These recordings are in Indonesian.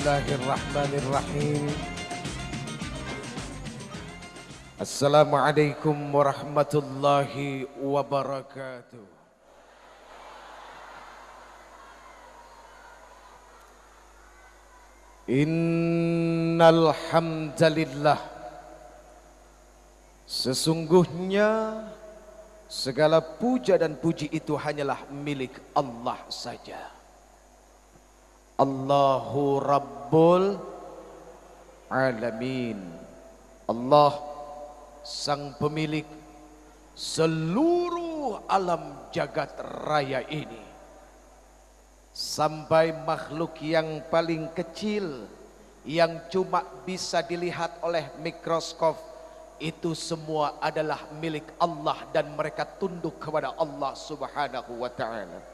Bismillahirrahmanirrahim. Assalamualaikum warahmatullahi wabarakatuh. Innal hamdalillah, sesungguhnya segala puja dan puji itu hanyalah milik Allah saja. Allahu Rabbul Alamin. Allah sang pemilik seluruh alam jagat raya ini. Sampai makhluk yang paling kecil yang cuma bisa dilihat oleh mikroskop, itu semua adalah milik Allah dan mereka tunduk kepada Allah Subhanahu wa ta'ala.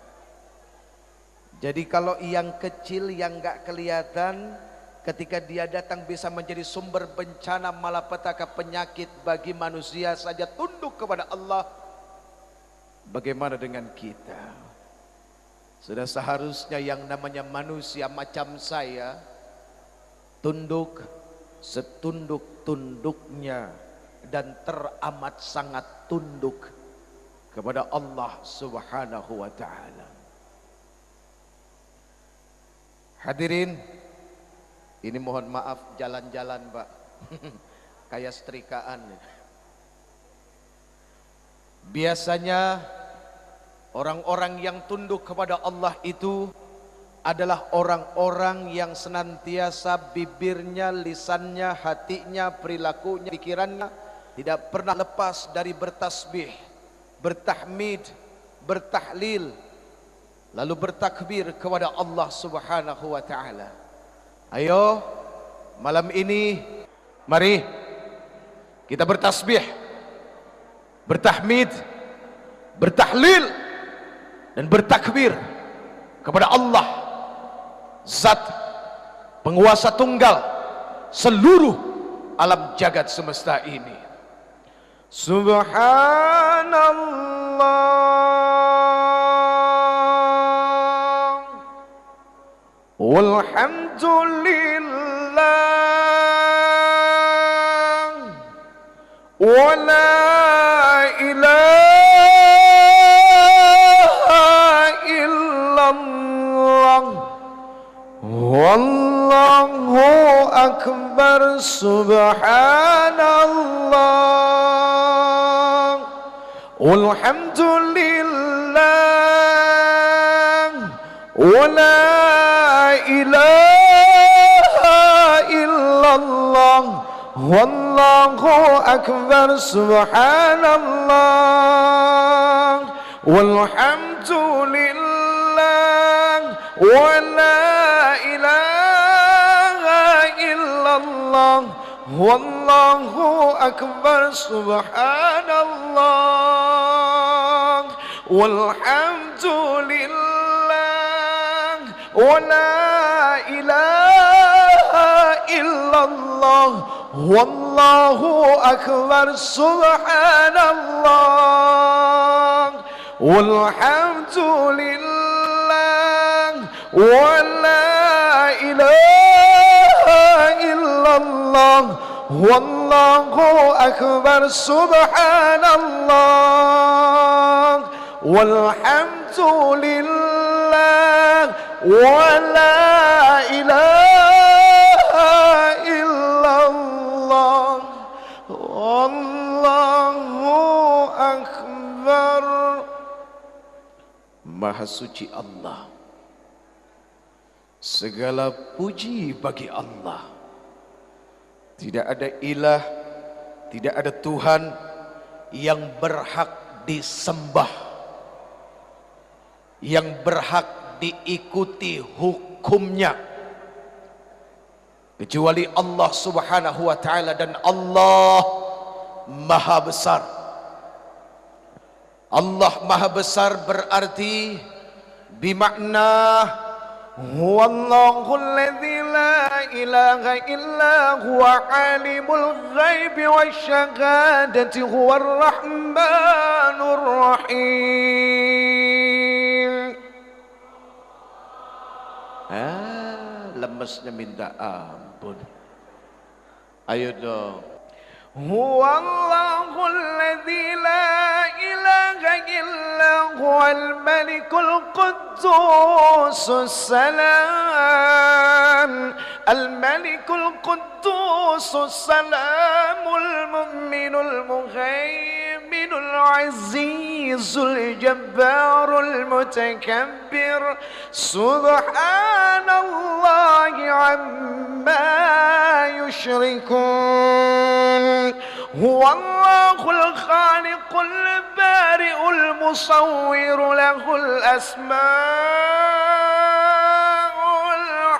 Jadi kalau yang kecil yang gak kelihatan, ketika dia datang bisa menjadi sumber bencana malapetaka penyakit bagi manusia saja tunduk kepada Allah. Bagaimana dengan kita? Sudah seharusnya yang namanya manusia macam saya tunduk setunduk-tunduknya dan teramat sangat tunduk kepada Allah Subhanahu wa ta'ala. Hadirin, ini mohon maaf jalan-jalan Pak, kayak setrikaan. Biasanya orang-orang yang tunduk kepada Allah itu adalah orang-orang yang senantiasa bibirnya, lisannya, hatinya, perilakunya, pikirannya tidak pernah lepas dari bertasbih, bertahmid, bertahlil, lalu bertakbir kepada Allah Subhanahu wa ta'ala. Ayo malam ini mari kita bertasbih, bertahmid, bertahlil dan bertakbir kepada Allah, zat penguasa tunggal seluruh alam jagat semesta ini. Subhanallah walhamdulillah wa la ilaha illallah wallahu akbar. Subhanallah walhamdulillah wa la ilaha illallah wallahu akbar. Subhanallah walhamdulillah wa la ilaha illallah wallahu akbar. Subhanallah walhamdulillah wa la ilaha illallah wallahu akbar. Subhanallah walhamdulillah wa la ilaha illallah wallahu akbar. Subhanallah walhamdulillah wa la ilaha illallah wallahu akbar. Maha suci Allah, segala puji bagi Allah. Tidak ada ilah, tidak ada Tuhan yang berhak disembah, yang berhak diikuti hukumnya kecuali Allah Subhanahu wa ta'ala, dan Allah Maha Besar. Allah Maha Besar berarti bimakna huwallahu alladzi la ilaha illa huwa alimul ghaibi wasyahadati huwar rahmanur rahim. seterusnya minta ampun. Ayo dong. Huwallahu alladzi la ilaha illa huwal malikul quddusus salam al-malikul quddusus salamul mu'minul muhaiminul azizul jabbarul mutakabbir subhanallahi amma yushrikun. Huwallahul khaliqul bari'ul musawwir lahul asma'ul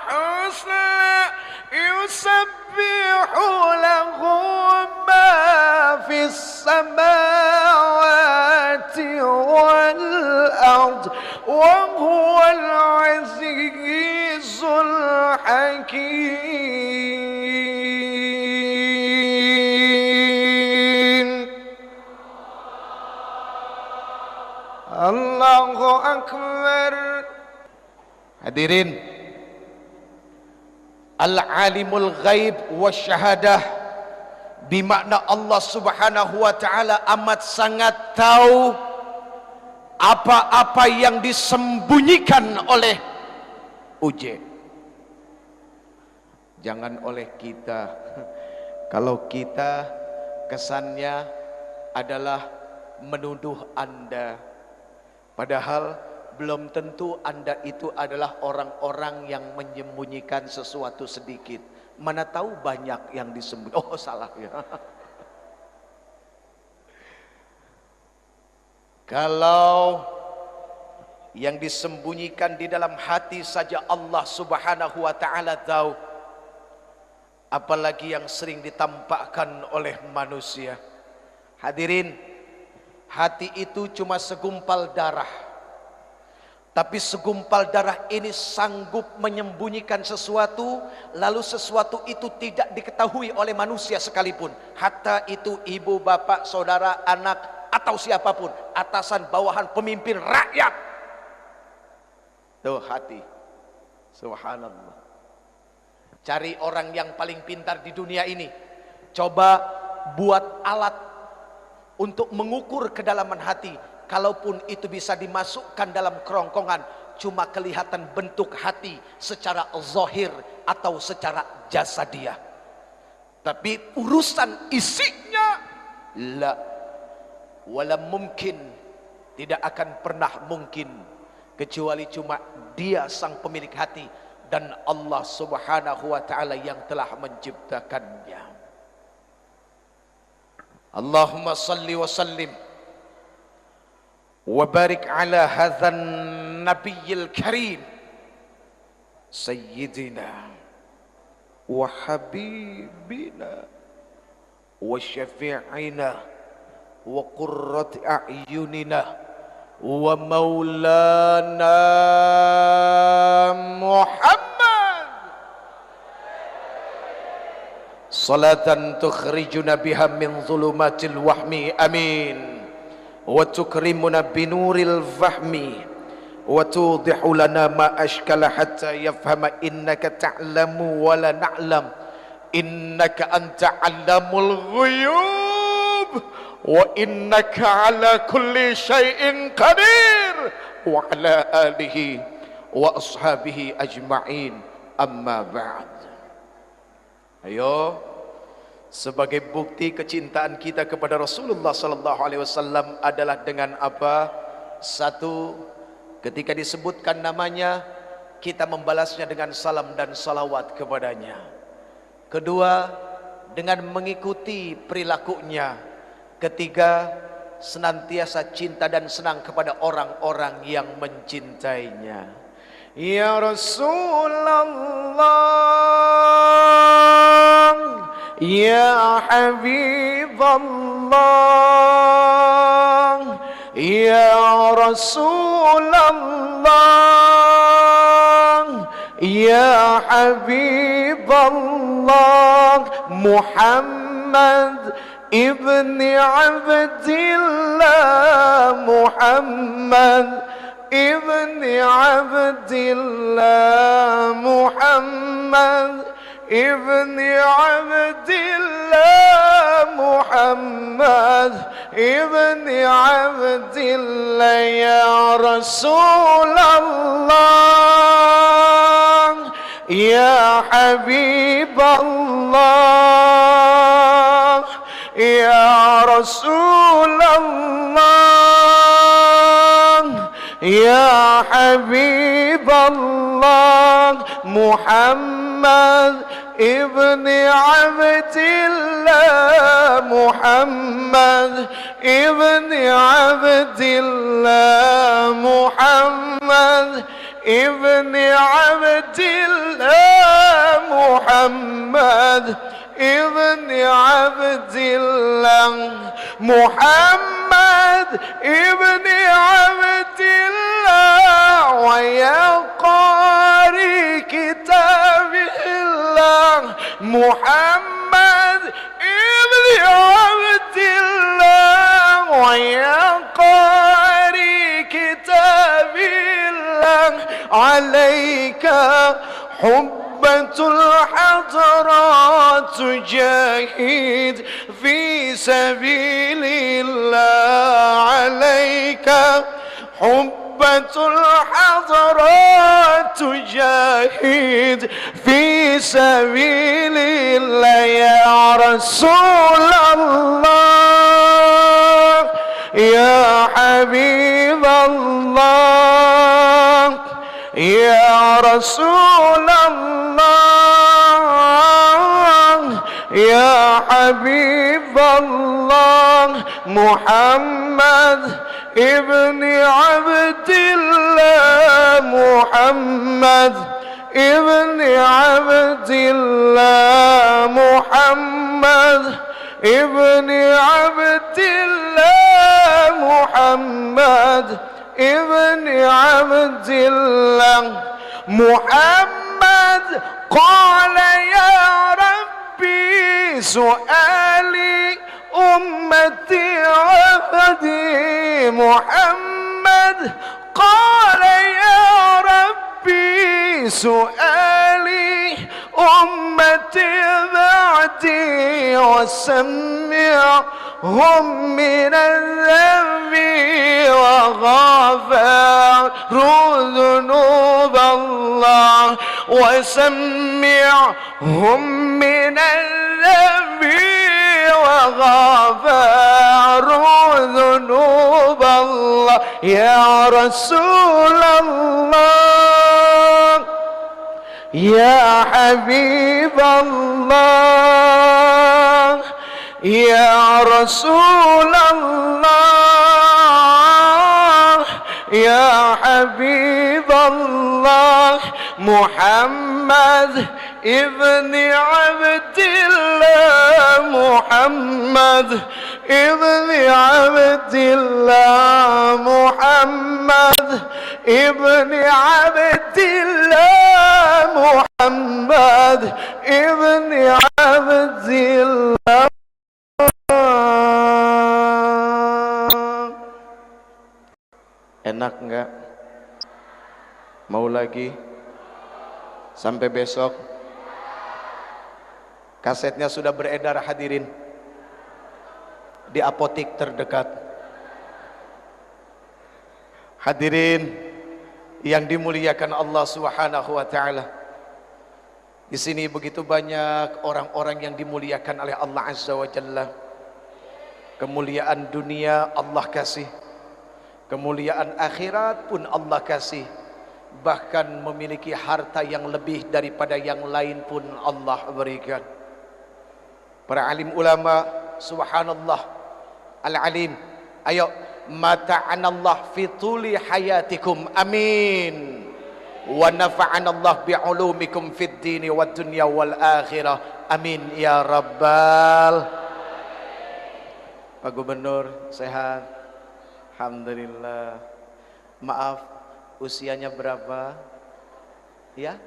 husna yusabbihu lahu ma fis samawati wal ard wa huwal azizul hakim. Allahu Akbar. Hadirin, Al-Alimul Ghaib wa Syahadah, bimakna Allah Subhanahu wa Ta'ala amat sangat tahu apa-apa yang disembunyikan oleh Uje, jangan oleh kita. Kalau kita kesannya adalah menuduh Anda, padahal belum tentu Anda itu adalah orang-orang yang menyembunyikan sesuatu sedikit. Mana tahu banyak yang disembunyikan. Oh, salah ya. Kalau yang disembunyikan di dalam hati saja Allah Subhanahu wa Ta'ala tahu, apalagi yang sering ditampakkan oleh manusia. Hadirin, hati itu cuma segumpal darah, tapi segumpal darah ini sanggup menyembunyikan sesuatu, lalu sesuatu itu tidak diketahui oleh manusia sekalipun, hatta itu ibu, bapak, saudara, anak, atau siapapun, atasan, bawahan, pemimpin, rakyat. Tuh hati. Subhanallah. Cari orang yang paling pintar di dunia ini, coba buat alat untuk mengukur kedalaman hati. Kalaupun itu bisa dimasukkan dalam kerongkongan, cuma kelihatan bentuk hati secara zahir atau secara jasadiah, tapi urusan isinya la wala mungkin, tidak akan pernah mungkin, kecuali cuma Dia sang pemilik hati dan Allah Subhanahu wa Ta'ala yang telah menciptakannya. Allahumma salli wa sallim wa barik ala hadzal nabiyil karim sayyidina wa habibina wa syafi'ina wa qurrati a'yunina wa maulana Muhammad, salatan tukhrijuna biha min zulumatil wahmi, amin, wa tukrimuna binuril fahmi wa tudihu lana ma ashkala hatta yafhama innaka ta'lamu wa la na'lam innaka anta 'allamul ghuyub wa innaka ala kulli syai'in qadir wa ala alihi wa ashabihi ajma'in, amma ba'd. Ayo, sebagai bukti kecintaan kita kepada Rasulullah sallallahu alaihi wasallam adalah dengan apa? Satu, ketika disebutkan namanya, kita membalasnya dengan salam dan salawat kepadanya. Kedua, dengan mengikuti perilakunya. Ketiga, senantiasa cinta dan senang kepada orang-orang yang mencintainya. Ya Rasulullah, Ya Habiballah, Ya Rasulullah, Ya Habiballah, Muhammad ibni Abdillah, Muhammad ابن عبد الله محمد ابن عبد الله محمد ابن عبد الله يا رسول الله يا حبيب الله يا رسول الله يا حبيب الله محمد ابن عبد الله محمد ابن عبد الله محمد ابن عبد الله محمد ابن عبد الله محمد ابن عبد الله ويا قارئ كتاب الله محمد ابن عبد الله ويا قارئ كتاب الله عليك حبة الحضرات تجاهد في سبيل الله عليك حبة الحضرات تجاهد في سبيل الله يا رسول الله يا حبيب الله يا رسول الله يا حبيب الله محمد ابن عبد الله محمد ابن عبد الله محمد ابن عبد الله محمد ابن عبد الله محمد قال يا ربي سؤالي أمتي عبدي محمد قال يا ربي سؤالي أمتي بعدي وسمعهم من الذنب وغفر ذنوب الله وسمعهم من الذنب وغفر ذنوب الله يا رسول الله يا حبيب الله يا رسول الله يا حبيب الله محمد ابن عبد الله محمد ابن عبد الله محمد ابن عبد الله محمد ابن عبد الله. Enak enggak? Mau lagi? Sampai besok? Kasetnya sudah beredar hadirin di apotik terdekat. Hadirin yang dimuliakan Allah Subhanahu wa taala. Di sini begitu banyak orang-orang yang dimuliakan oleh Allah Azza wa Jalla. Kemuliaan dunia Allah kasih, kemuliaan akhirat pun Allah kasih, bahkan memiliki harta yang lebih daripada yang lain pun Allah berikan. Para alim ulama, subhanallah, al-alim, ayo mata'anallah fi tuli hayatikum, amin, wa nafa'anallah bi'ulumikum fid dini wad dunya wal akhirah, amin ya rabbal. Pak Gubernur sehat? Alhamdulillah. Maaf, usianya berapa? Ya?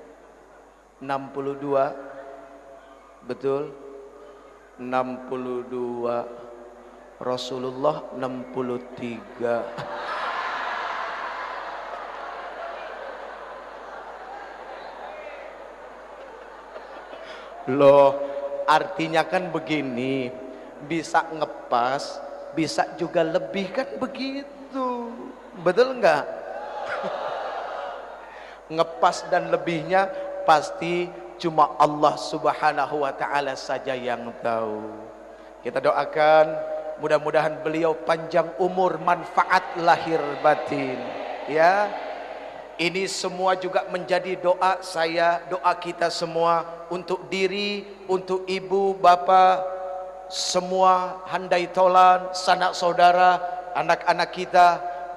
62. Betul? 62. Rasulullah 63. Loh, artinya kan begini, bisa ngepas, bisa juga lebih kan begitu. Betul enggak? Ngepas dan lebihnya pasti cuma Allah Subhanahu wa taala saja yang tahu. Kita doakan mudah-mudahan beliau panjang umur, manfaat lahir batin. Ya. Ini semua juga menjadi doa saya, doa kita semua untuk diri, untuk ibu, bapa, semua handai tolan, sanak saudara, anak-anak kita.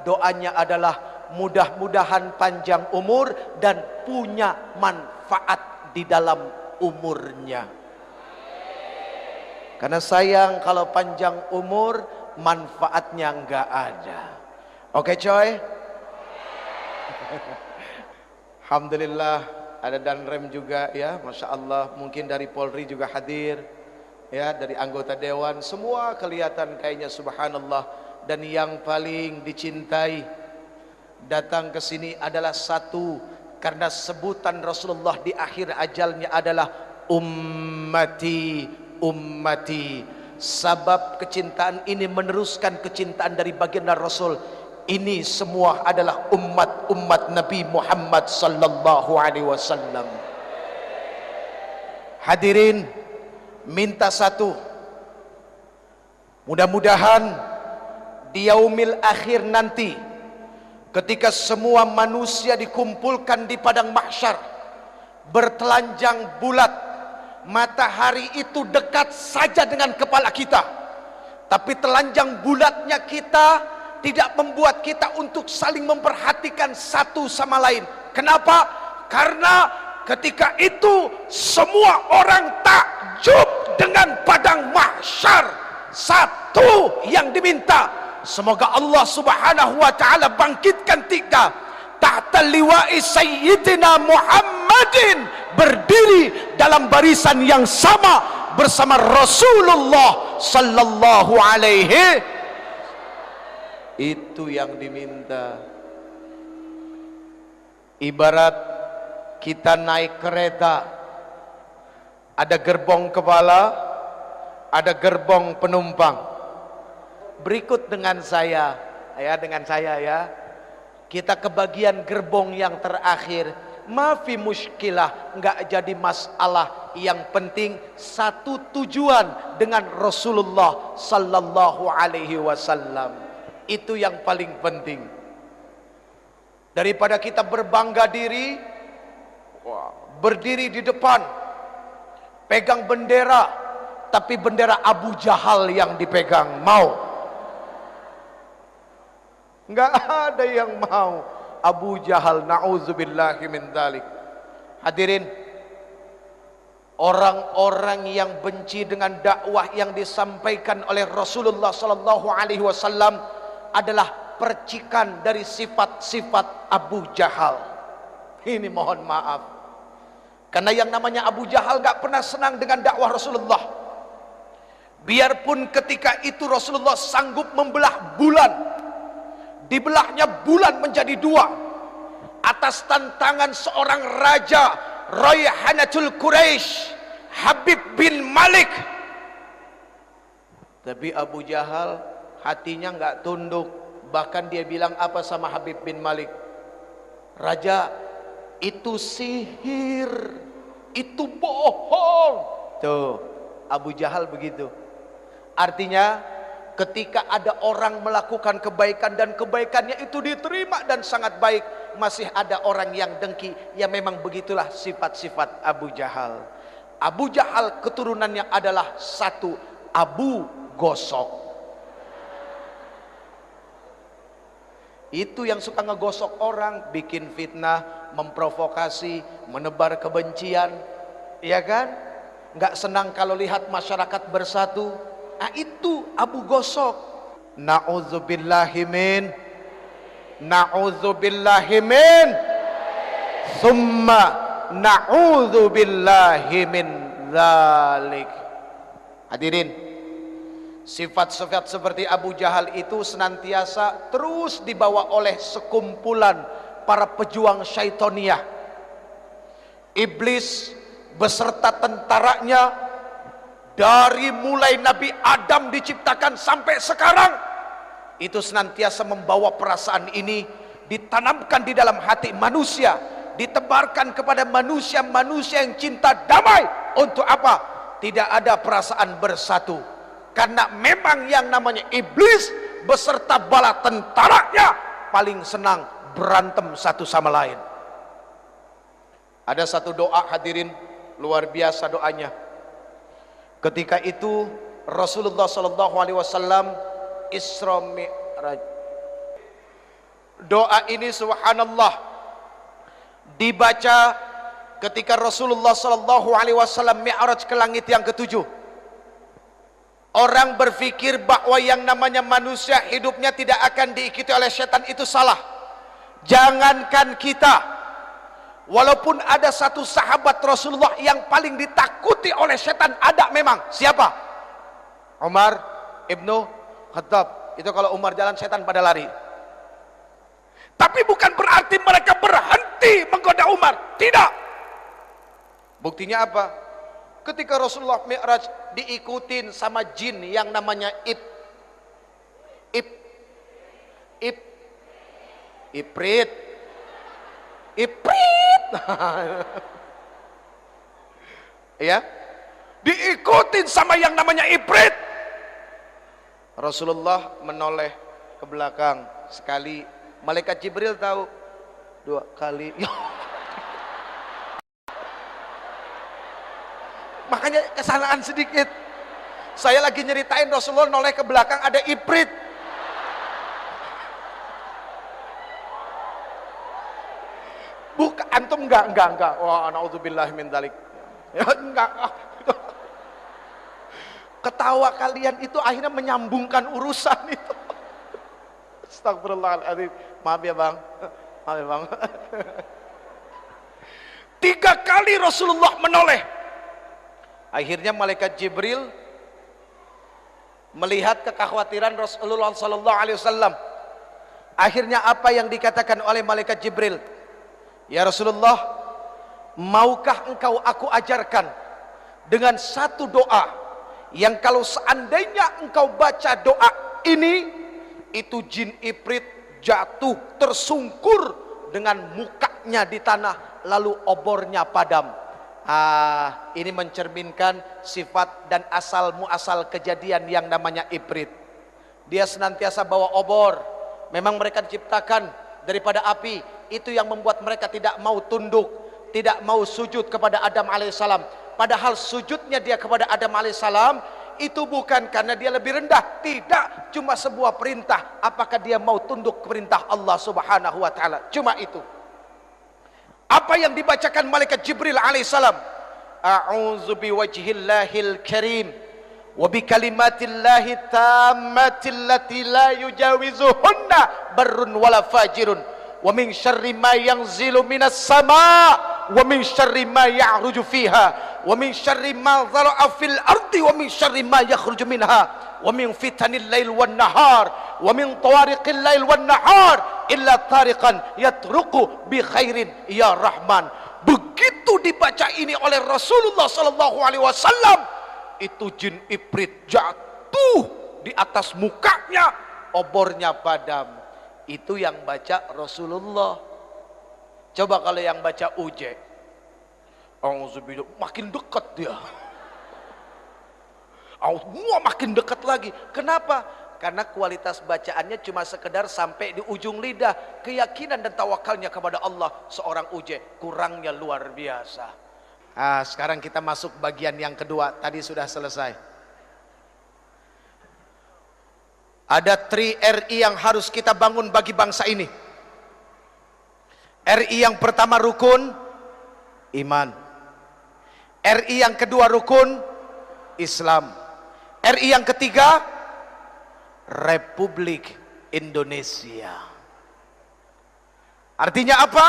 Doanya adalah mudah-mudahan panjang umur dan punya manfaat di dalam umurnya. Karena sayang kalau panjang umur manfaatnya enggak ada. Oke coy? Alhamdulillah ada Danrem juga ya, Masya Allah. Mungkin dari Polri juga hadir ya, dari anggota Dewan, semua kelihatan kayaknya subhanallah. Dan yang paling dicintai datang ke sini adalah satu, karena sebutan Rasulullah di akhir ajalnya adalah ummati, ummati. Sabab kecintaan ini meneruskan kecintaan dari baginda Rasul. Ini semua adalah umat Nabi Muhammad sallallahu alaihi wasallam. Hadirin, minta satu, mudah-mudahan di yaumil akhir nanti, ketika semua manusia dikumpulkan di padang mahsyar, bertelanjang bulat, matahari itu dekat saja dengan kepala kita, tapi telanjang bulatnya kita tidak membuat kita untuk saling memperhatikan satu sama lain. Kenapa? Karena ketika itu semua orang takjub dengan padang mahsyar. Satu yang diminta, semoga Allah Subhanahu wa taala bangkitkan tiga tahta liwa'i sayyidina Muhammadin, berdiri dalam barisan yang sama bersama Rasulullah sallallahu alaihi. Itu yang diminta. Ibarat kita naik kereta, ada gerbong kepala, ada gerbong penumpang. Berikut dengan saya ya. Kita kebagian gerbong yang terakhir. Mafi muskilah, enggak jadi masalah. Yang penting satu tujuan dengan Rasulullah sallallahu alaihi wasallam. Itu yang paling penting. Daripada kita berbangga diri, berdiri di depan, pegang bendera, tapi bendera Abu Jahal yang dipegang. Mau? Enggak ada yang mau. Abu Jahal, na'udzubillahi min dzalik. Hadirin, orang-orang yang benci dengan dakwah yang disampaikan oleh Rasulullah sallallahu alaihi wasallam adalah percikan dari sifat-sifat Abu Jahal. Ini mohon maaf, karena yang namanya Abu Jahal gak pernah senang dengan dakwah Rasulullah. Biarpun ketika itu Rasulullah sanggup membelah bulan, dibelahnya bulan menjadi dua atas tantangan seorang raja Rayhanatul Quraisy, Habib bin Malik. Tapi Abu Jahal hatinya nggak tunduk. Bahkan dia bilang apa sama Habib bin Malik? Raja, itu sihir, itu bohong. Tuh, Abu Jahal begitu. Artinya ketika ada orang melakukan kebaikan dan kebaikannya itu diterima dan sangat baik, masih ada orang yang dengki. Ya memang begitulah sifat-sifat Abu Jahal. Abu Jahal keturunannya adalah satu, Abu Gosok. Itu yang suka ngegosok orang, bikin fitnah, memprovokasi, menebar kebencian, ya kan? Nggak senang kalau lihat masyarakat bersatu. Nah itu Abu Gosok. Na'udzubillahimin, na'udzubillahimin, thumma na'udzubillahimin dzalik. Hadirin, sifat-sifat seperti Abu Jahal itu senantiasa terus dibawa oleh sekumpulan para pejuang syaitoniyah. Iblis beserta tentaranya, dari mulai Nabi Adam diciptakan sampai sekarang, itu senantiasa membawa perasaan ini, ditanamkan di dalam hati manusia, ditebarkan kepada manusia-manusia yang cinta damai. Untuk apa? Tidak ada perasaan bersatu, karena memang yang namanya iblis beserta bala tentaranya paling senang berantem satu sama lain. Ada satu doa hadirin, luar biasa doanya. Ketika itu Rasulullah sallallahu alaihi wasallam Isra Mi'raj. Doa ini subhanallah dibaca ketika Rasulullah sallallahu alaihi wasallam Mi'raj ke langit yang ketujuh. Orang berpikir bahwa yang namanya manusia hidupnya tidak akan diikuti oleh setan, itu salah. Jangankan kita, walaupun ada satu sahabat Rasulullah yang paling ditakuti oleh setan, ada memang. Siapa? Umar ibnu Khattab. Itu kalau Umar jalan, setan pada lari. Tapi bukan berarti mereka berhenti menggoda Umar. Tidak. Buktinya apa? Ketika Rasulullah Mi'raj diikutin sama jin yang namanya Ifrit. Ya, diikutin sama yang namanya Ifrit. Rasulullah menoleh ke belakang sekali, malaikat Jibril tahu, 2 kali. Makanya kesalahan sedikit. Saya lagi nyeritain Rasulullah noleh ke belakang, ada Ifrit. Bukan, antum enggak. Wah, naudzubillah min dzalik. Ya, enggak. Ketawa kalian itu akhirnya menyambungkan urusan itu. Astagfirullahaladzim. Maaf ya bang. 3 kali Rasulullah menoleh. Akhirnya malaikat Jibril melihat kekhawatiran Rasulullah sallallahu alaihi wasallam. Akhirnya apa yang dikatakan oleh malaikat Jibril? Ya Rasulullah, maukah engkau aku ajarkan dengan satu doa yang kalau seandainya engkau baca doa ini, itu jin Ifrit jatuh tersungkur dengan mukanya di tanah, lalu obornya padam. Ini mencerminkan sifat dan asal muasal kejadian yang namanya Ifrit. Dia senantiasa bawa obor. Memang mereka diciptakan daripada api. Itu yang membuat mereka tidak mau tunduk, tidak mau sujud kepada Adam alaihissalam. Padahal sujudnya dia kepada Adam alaihissalam itu bukan karena dia lebih rendah, tidak, cuma sebuah perintah. Apakah dia mau tunduk ke perintah Allah subhanahu wa ta'ala? Cuma itu. Apa yang dibacakan malaikat Jibril alaihissalam? A'udzu biwajhillahil karim wa bikalimatillahi tammatil lati la yujawizuhunna barrun wala fajirun wa min syarri ma yanzilu minas sama wa min syarri ma ya'ruju fiha wa min syarri ma dhara'a fil ardi wa min syarri ma yakhruju minha wa min fitanil lail wan nahar wa min tawariqil lail wan nahar illa tariqan yatruqu bi khairin ya rahman. Begitu dibaca ini oleh Rasulullah sallallahu alaihi wasallam, itu jin Ifrit jatuh di atas mukanya, obornya padam. Itu yang baca Rasulullah. Coba kalau yang baca uje, auzubillah, makin dekat dia. Makin dekat lagi. Kenapa? Karena kualitas bacaannya cuma sekedar sampai di ujung lidah. Keyakinan dan tawakalnya kepada Allah seorang uje kurangnya luar biasa. Sekarang kita masuk bagian yang kedua. Tadi sudah selesai. Ada 3 RI yang harus kita bangun bagi bangsa ini. RI yang pertama rukun iman. RI yang kedua rukun Islam. RI yang ketiga Republik Indonesia. Artinya apa?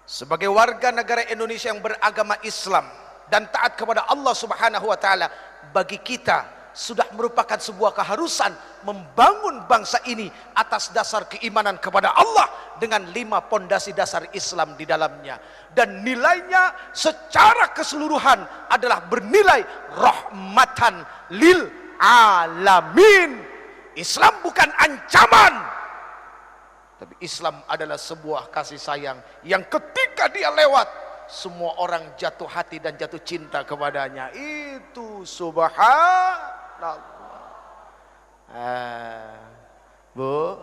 Sebagai warga negara Indonesia yang beragama Islam dan taat kepada Allah Subhanahu wa taala, bagi kita sudah merupakan sebuah keharusan membangun bangsa ini atas dasar keimanan kepada Allah dengan 5 pondasi dasar Islam di dalamnya, dan nilainya secara keseluruhan adalah bernilai rahmatan lil alamin. Islam bukan ancaman, tapi Islam adalah sebuah kasih sayang yang ketika dia lewat semua orang jatuh hati dan jatuh cinta kepadanya. Itu subhanallah. Bu,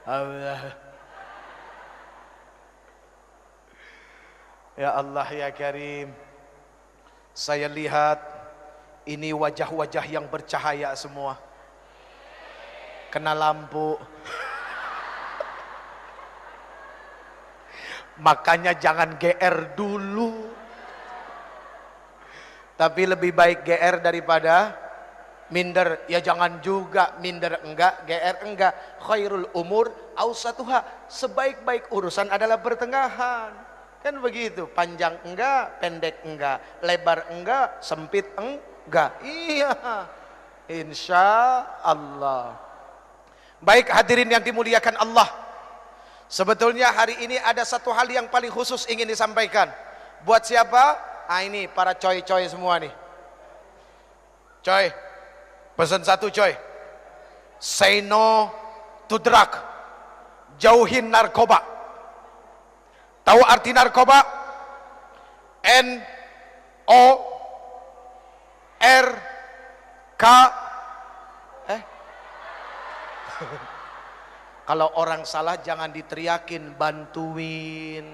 Allah. Ya Allah ya Karim, saya lihat ini wajah-wajah yang bercahaya semua, kena lampu. Makanya jangan GR dulu, tapi lebih baik GR daripada minder. Ya jangan juga minder enggak, GR enggak. Khairul umur ausatuha, sebaik-baik urusan adalah pertengahan. Kan begitu, panjang enggak, pendek enggak, lebar enggak, sempit enggak. Iya, insya Allah. Baik hadirin yang dimuliakan Allah, sebetulnya hari ini ada satu hal yang paling khusus ingin disampaikan. Buat siapa? Ini para coy-coy semua nih. Coy, pesan satu coy. Say no to drug. Jauhin narkoba. Tahu arti narkoba? N-O-R-K. Kalau orang salah jangan diteriakin, bantuin.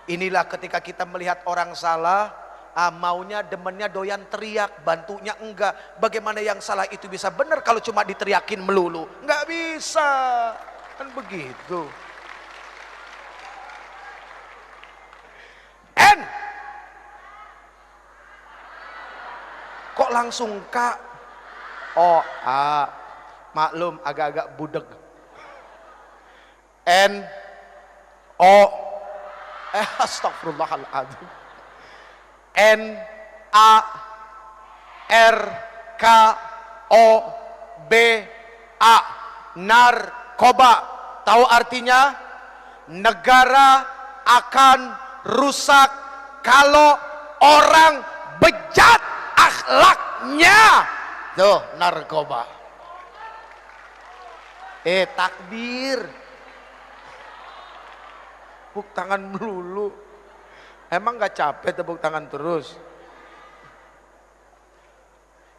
Inilah ketika kita melihat orang salah, maunya demennya doyan teriak, bantunya enggak. Bagaimana yang salah itu bisa benar kalau cuma diteriakin melulu? Enggak bisa, kan begitu. N. Kok langsung K? Oh, A. Maklum agak-agak budeg. N O astagfirullahaladzim. N A R K O B A, narkoba. Tahu artinya? Negara akan rusak kalau orang bejat akhlaknya. Tuh narkoba. Takbir. Tepuk tangan melulu. Emang gak capek tepuk tangan terus?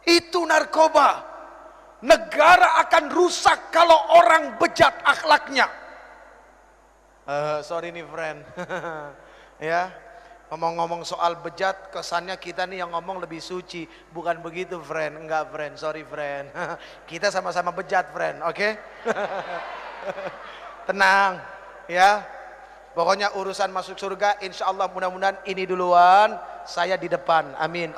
Itu narkoba. Negara akan rusak kalau orang bejat akhlaknya. Sorry nih friend. Ya, ngomong-ngomong soal bejat, kesannya kita nih yang ngomong lebih suci. Bukan begitu friend. Enggak friend, sorry friend. Kita sama-sama bejat friend, oke? Tenang ya. Pokoknya urusan masuk surga insya Allah mudah-mudahan ini duluan, saya di depan, amin.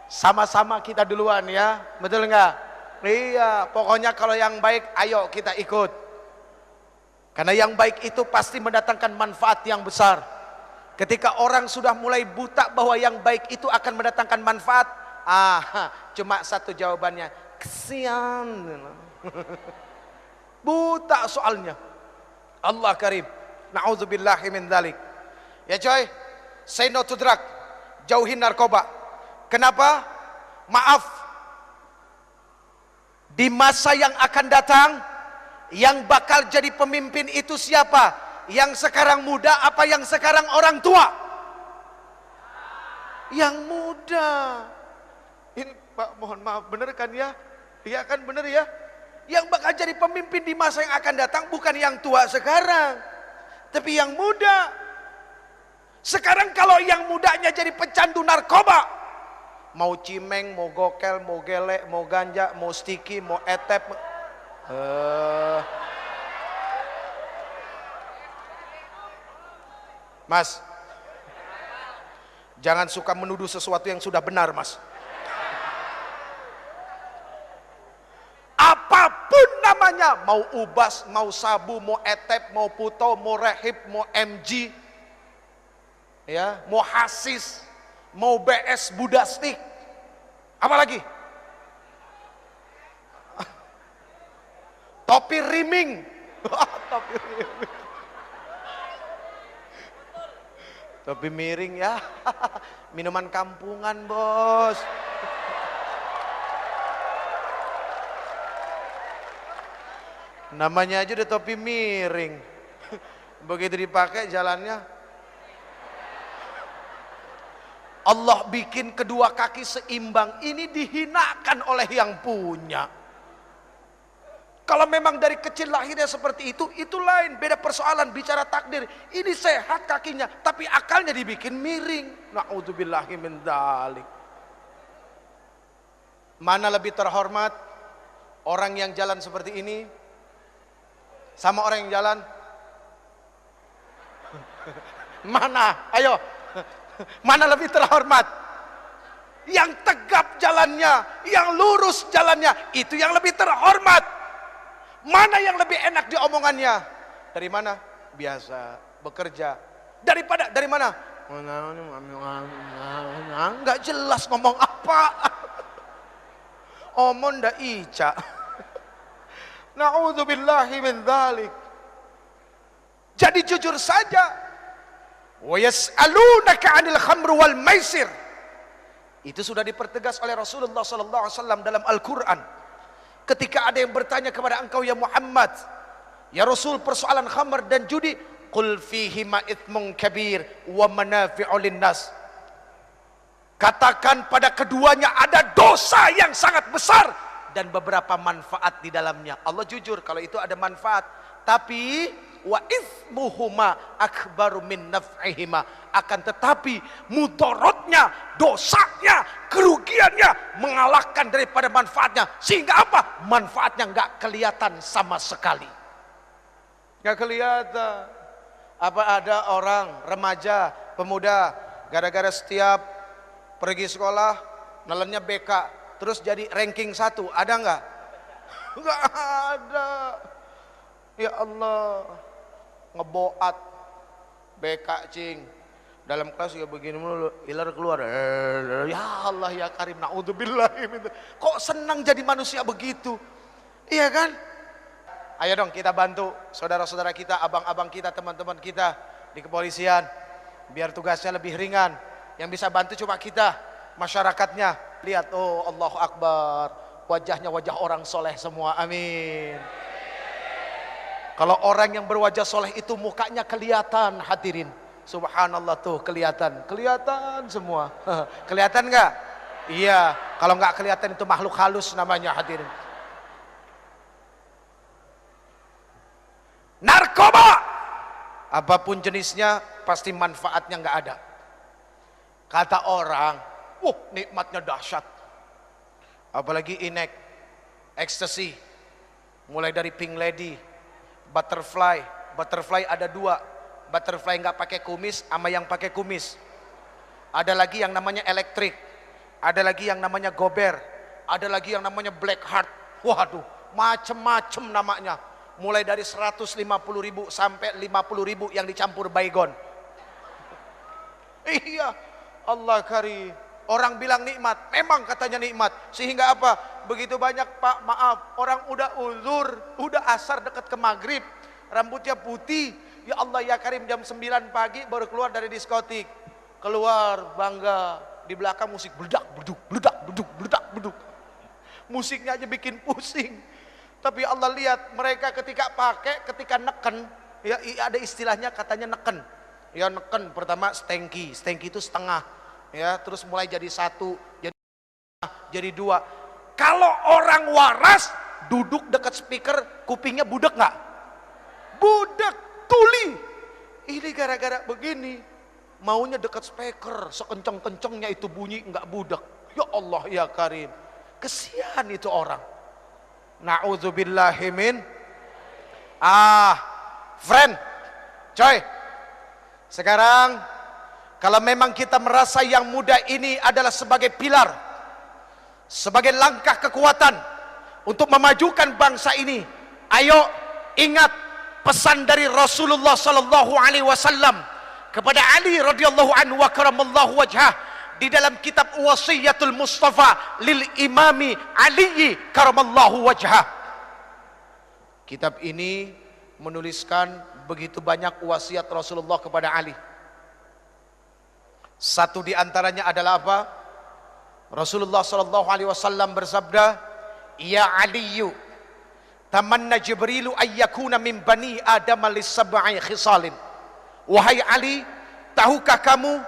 Sama-sama kita duluan ya, betul enggak? Iya, pokoknya kalau yang baik ayo kita ikut. Karena yang baik itu pasti mendatangkan manfaat yang besar. Ketika orang sudah mulai buta bahwa yang baik itu akan mendatangkan manfaat, cuma satu jawabannya, kesian. Buta soalnya. Allah karim. Na'udzubillahi min dzalik. Ya coy, say no to drug. Jauhin narkoba. Kenapa? Maaf. Di masa yang akan datang, yang bakal jadi pemimpin itu siapa? Yang sekarang muda apa yang sekarang orang tua? Yang muda. Ini Pak mohon maaf, bener kan ya? Iya kan bener ya? Yang bakal jadi pemimpin di masa yang akan datang bukan yang tua sekarang, tapi yang muda. Sekarang kalau yang mudanya jadi pecandu narkoba, mau cimeng, mau gokel, mau gelek, mau ganja, mau stiki, mau etep, Mas, jangan suka menuduh sesuatu yang sudah benar, Mas. Apapun namanya, mau ubas, mau sabu, mau etep, mau puto, mau rehib, mau MG, ya, mau hasis, mau BS budastik, apalagi topi riming. Topi riming, topi miring ya. Minuman kampungan bos. Namanya aja udah topi miring. Begitu dipakai jalannya, Allah bikin kedua kaki seimbang. Ini dihinakan oleh yang punya. Kalau memang dari kecil lahirnya seperti itu lain, beda persoalan. Bicara takdir, ini sehat kakinya, tapi akalnya dibikin miring. Na'udzubillahi min dzalik. Mana lebih terhormat, orang yang jalan seperti ini sama orang yang jalan? Mana? Ayo. Mana lebih terhormat? Yang tegap jalannya, yang lurus jalannya, itu yang lebih terhormat. Mana yang lebih enak di omongannya? Dari mana? Biasa, bekerja. Dari mana? Enggak jelas ngomong apa. Omong ndak ica. Na'udzubillahi min dzalik. Jadi jujur saja. Wa yas'alunaka 'anil khamr wal maisir. Itu sudah dipertegas oleh Rasulullah sallallahu alaihi wasallam dalam Al-Qur'an. Ketika ada yang bertanya kepada engkau ya Muhammad, ya Rasul, persoalan khamr dan judi, qul fihi ma itsmun kabir wa manafi'u linnas. Katakan pada keduanya ada dosa yang sangat besar dan beberapa manfaat di dalamnya. Allah jujur kalau itu ada manfaat, tapi wa itsmuhuma akbaru min naf'ihima. Akan tetapi mudaratnya, dosanya, kerugiannya mengalahkan daripada manfaatnya. Sehingga apa? Manfaatnya enggak kelihatan sama sekali. Enggak kelihatan. Apa ada orang remaja, pemuda, gara-gara setiap pergi sekolah nelennya BK, terus jadi ranking 1, ada enggak? Enggak ada. Ya Allah, ngeboat BK cing. Dalam kelas juga begini mulu, iler keluar. Ya Allah ya Karim, naudzubillahi min. Kok senang jadi manusia begitu? Iya kan? Ayo dong kita bantu saudara-saudara kita, abang-abang kita, teman-teman kita di kepolisian, biar tugasnya lebih ringan. Yang bisa bantu cuma kita, masyarakatnya. Lihat, oh Allahu Akbar, wajahnya wajah orang soleh semua, amin. Kalau orang yang berwajah soleh itu mukanya kelihatan, hadirin. Subhanallah tuh kelihatan semua. Kelihatan nggak? Iya. Kalau nggak kelihatan itu makhluk halus namanya, hadirin. Narkoba, apapun jenisnya pasti manfaatnya nggak ada. Kata orang, nikmatnya dahsyat. Apalagi inek, ecstasy, mulai dari pink lady, butterfly ada 2. Butterfly nggak pakai kumis sama yang pakai kumis. Ada lagi yang namanya elektrik, ada lagi yang namanya gober, ada lagi yang namanya black heart. Waduh, macem-macem namanya. Mulai dari 150.000 sampai 50.000 yang dicampur baygon. Iya, Allah karim. Orang bilang nikmat, memang katanya nikmat. Sehingga apa? Begitu banyak, Pak, maaf, orang udah uzur, udah asar dekat ke maghrib, rambutnya putih. Ya Allah ya Karim, jam 9 pagi baru keluar dari diskotik. Keluar bangga, di belakang musik beledak beduk, beledak beduk, beledak beduk. Musiknya aja bikin pusing. Tapi Allah lihat mereka ketika pakai, ketika neken, ya ada istilahnya katanya neken. Ya neken, pertama stengki itu setengah. Ya, terus mulai jadi 1, jadi 2. Kalau orang waras duduk dekat speaker, kupingnya budek nggak? Budek. Tuli. Ini gara-gara begini, maunya dekat speaker, sekenceng-kencengnya itu bunyi enggak budak. Ya Allah ya Karim, kesian itu orang. Na'udzubillahi min. Friend, coy. Sekarang kalau memang kita merasa yang muda ini adalah sebagai pilar, sebagai langkah kekuatan untuk memajukan bangsa ini, ayo ingat pesan dari Rasulullah sallallahu alaihi wasallam. kepada Ali radhiyallahu anhu wa karamallahu wajhah di dalam kitab Wasiyatul Mustafa lil Imami Ali karamallahu wajhah. Kitab ini menuliskan begitu banyak wasiat Rasulullah kepada Ali. Satu di antaranya adalah apa? Rasulullah sallallahu alaihi wasallam bersabda, "Ya Aliyu, tamanna Jibrilu ayyakuna min bani Adam lis-sab'i khisalin." Wahai Ali, tahukah kamu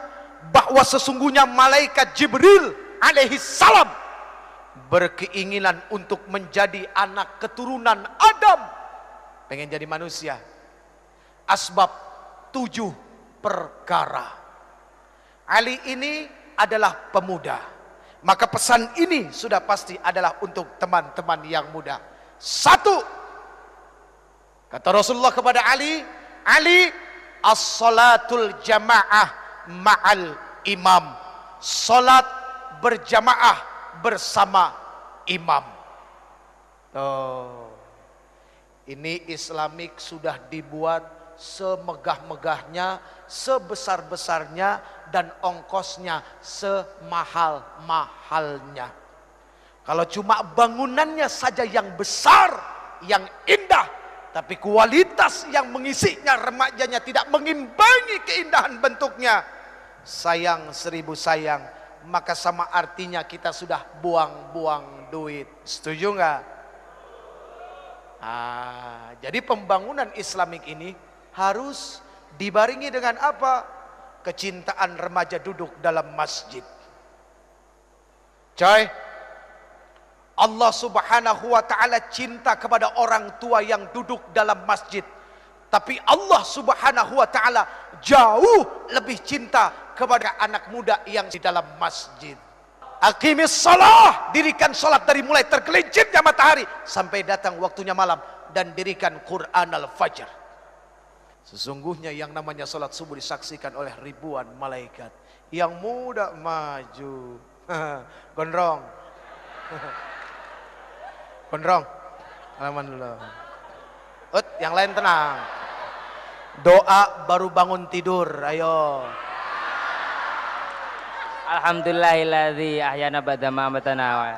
bahwa sesungguhnya malaikat Jibril alaihi salam berkeinginan untuk menjadi anak keturunan Adam, pengen jadi manusia. Asbab 7 perkara. Ali ini adalah pemuda, maka pesan ini sudah pasti adalah untuk teman-teman yang muda. 1, kata Rasulullah kepada Ali, Ali, as-salatul jamaah ma'al imam, salat berjamaah bersama imam. Ini Islamik sudah dibuat semegah-megahnya, sebesar-besarnya, dan ongkosnya semahal-mahalnya. Kalau cuma bangunannya saja yang besar, yang indah, tapi kualitas yang mengisinya, remajanya tidak mengimbangi keindahan bentuknya, sayang 1000 sayang, maka sama artinya kita sudah buang-buang duit. Setuju nggak? Jadi pembangunan Islamik ini harus dibarengi dengan apa? Kecintaan remaja duduk dalam masjid. Coy, Allah subhanahu wa ta'ala cinta kepada orang tua yang duduk dalam masjid. Tapi Allah subhanahu wa ta'ala jauh lebih cinta kepada anak muda yang di dalam masjid. Aqimis salah, dirikan salat dari mulai tergelincirnya matahari sampai datang waktunya malam, dan dirikan Quran al-Fajr. Sesungguhnya yang namanya salat subuh disaksikan oleh ribuan malaikat. Yang muda maju. Gondrong. Gondrong, salaman dulu. Yang lain tenang. Doa baru bangun tidur, ayo. Alhamdulillahilladzi ahyana ba'da ma amatana.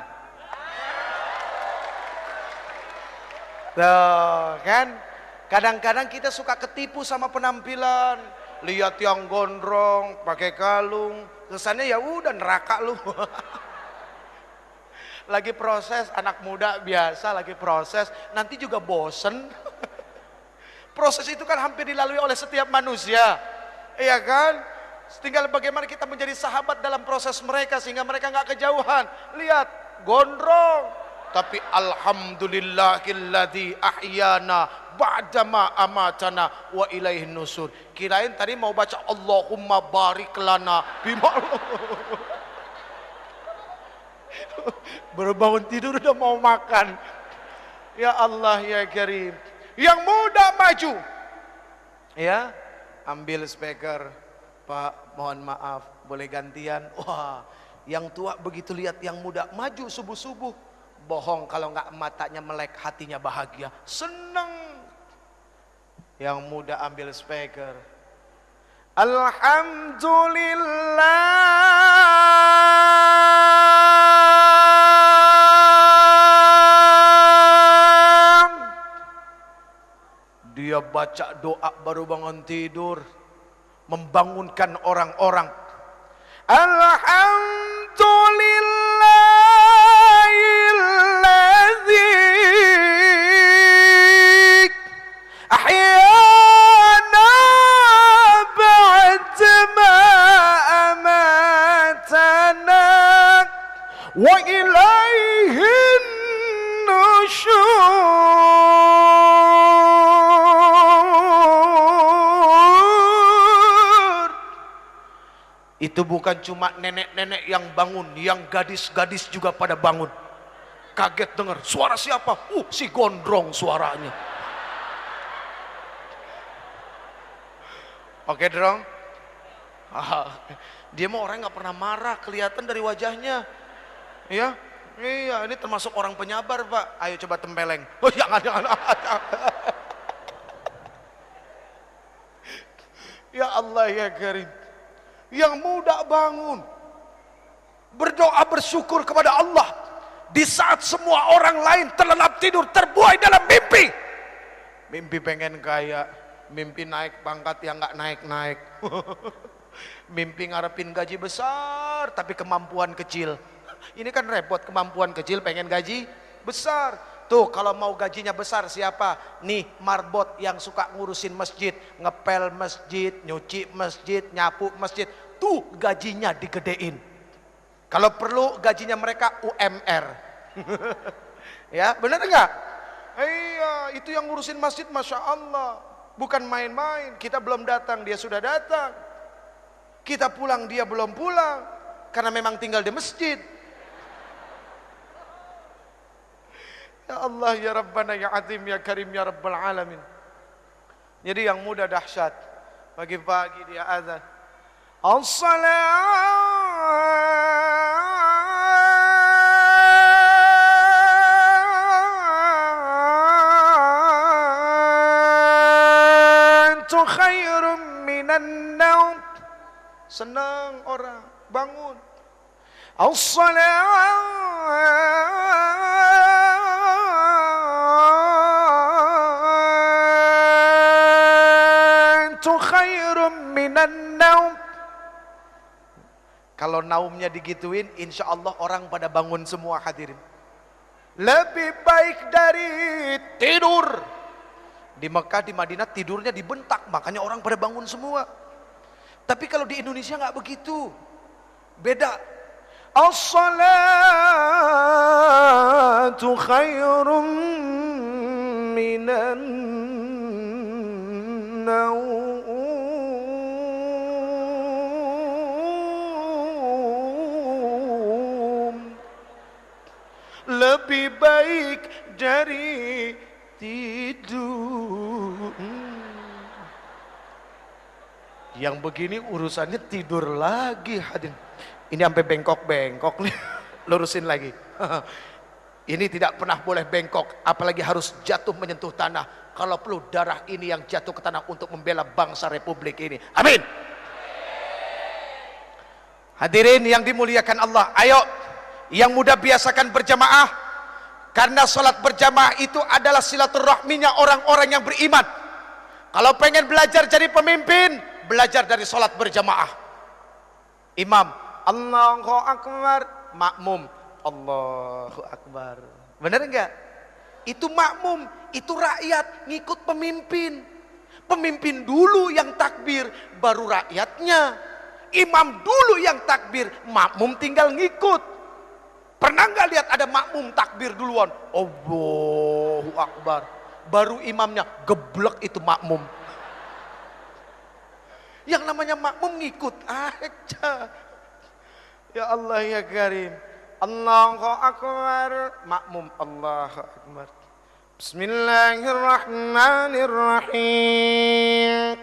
Tuh, kan? Kadang-kadang kita suka ketipu sama penampilan. Lihat yang gondrong, pakai kalung, kesannya ya udah neraka lu. Lagi proses, anak muda biasa lagi proses, nanti juga bosen. Proses itu kan hampir dilalui oleh setiap manusia, iya kan? Tinggal bagaimana kita menjadi sahabat dalam proses mereka sehingga mereka nggak kejauhan. Lihat, gondrong, tapi alhamdulillahilladzi ahyana ba'dama amatana wa ilaihin nusur. Kirain tadi mau baca Allahumma barik lana bima. Baru bangun tidur udah mau makan. Ya Allah ya Karim. Yang muda maju, ya, ambil speaker. Pak, mohon maaf, boleh gantian? Wah, yang tua begitu lihat yang muda maju subuh-subuh, bohong kalau nggak matanya melek, hatinya bahagia, seneng. Yang muda ambil speaker. Alhamdulillah. Dia baca doa baru bangun tidur, membangunkan orang-orang. Alhamdulillahilladzi ahyana ba'dama amatana wa ilaihin nusyur. Itu bukan cuma nenek-nenek yang bangun, yang gadis-gadis juga pada bangun. Kaget dengar, suara siapa? Si gondrong suaranya. Oke, Drong. Dia mah orang nggak pernah marah, kelihatan dari wajahnya. Ya, iya, ini termasuk orang penyabar, Pak. Ayo coba tempeleng. Jangan. Ya Allah ya Karim. Yang muda bangun. Berdoa bersyukur kepada Allah. Di saat semua orang lain terlelap tidur, terbuai dalam mimpi. Mimpi pengen kaya. Mimpi naik pangkat yang gak naik-naik. Mimpi ngarepin gaji besar tapi kemampuan kecil. Ini kan repot, kemampuan kecil pengen gaji besar. Tuh kalau mau gajinya besar siapa? Nih marbot yang suka ngurusin masjid, ngepel masjid, nyuci masjid, nyapu masjid. Tuh gajinya digedein. Kalau perlu gajinya mereka UMR. Ya benar enggak? Iya, itu yang ngurusin masjid, Masya Allah. Bukan main-main. Kita belum datang, dia sudah datang. Kita pulang, dia belum pulang. Karena memang tinggal di masjid. Ya Allah, ya Rabbana, ya Azim, ya Karim, ya Rabbal Alamin. Jadi yang muda dahsyat. Pagi-pagi dia azan. As-salatu khairum minan naum. Senang orang bangun. As-salatu khairum minan naum. Kalau naumnya digituin, insya Allah orang pada bangun semua hadirin. Lebih baik dari tidur. Di Mekah, di Madinah tidurnya dibentak, makanya orang pada bangun semua. Tapi kalau di Indonesia nggak begitu, beda. As-salatu khairum minan naum. Lebih baik dari tidur. Yang begini urusannya tidur lagi hadirin. Ini sampai bengkok-bengkok nih. Lurusin lagi. Ini tidak pernah boleh bengkok, apalagi harus jatuh menyentuh tanah. Kalau perlu darah ini yang jatuh ke tanah untuk membela bangsa Republik ini. Amin. Hadirin yang dimuliakan Allah, ayo yang muda biasakan berjamaah. Karena sholat berjamaah itu adalah silaturahminya orang-orang yang beriman. Kalau pengen belajar jadi pemimpin, belajar dari sholat berjamaah. Imam, Allahu Akbar, makmum, Allahu Akbar. Benar enggak? Itu makmum, itu rakyat ngikut pemimpin. Pemimpin dulu yang takbir, baru rakyatnya. Imam dulu yang takbir, makmum tinggal ngikut. Pernah nggak lihat ada makmum takbir duluan? Allahu Akbar. Baru imamnya geblek itu makmum. Yang namanya makmum ngikut aja. Ya Allah ya Karim. Allahu Akbar. Makmum Allahu Akbar. Bismillahirrahmanirrahim.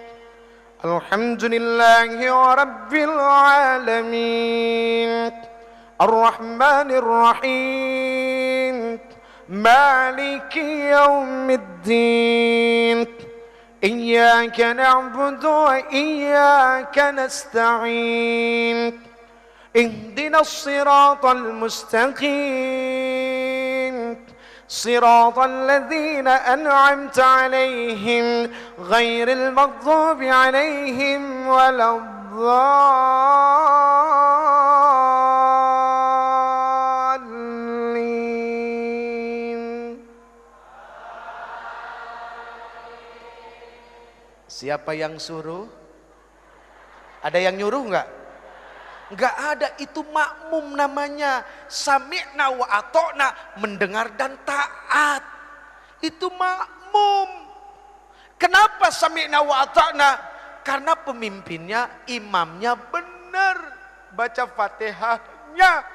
Alhamdulillahi Rabbil Alamin. الرحمن الرحيم مالك يوم الدين إياك نعبد وإياك نستعين اهدنا الصراط المستقيم صراط الذين أنعمت عليهم غير المغضوب عليهم ولا Siapa yang suruh? Ada yang nyuruh enggak? Enggak ada, itu makmum namanya. Sami'na wa ata'na, mendengar dan taat. Itu makmum. Kenapa sami'na wa ata'na? Karena pemimpinnya, imamnya benar baca Fatihahnya.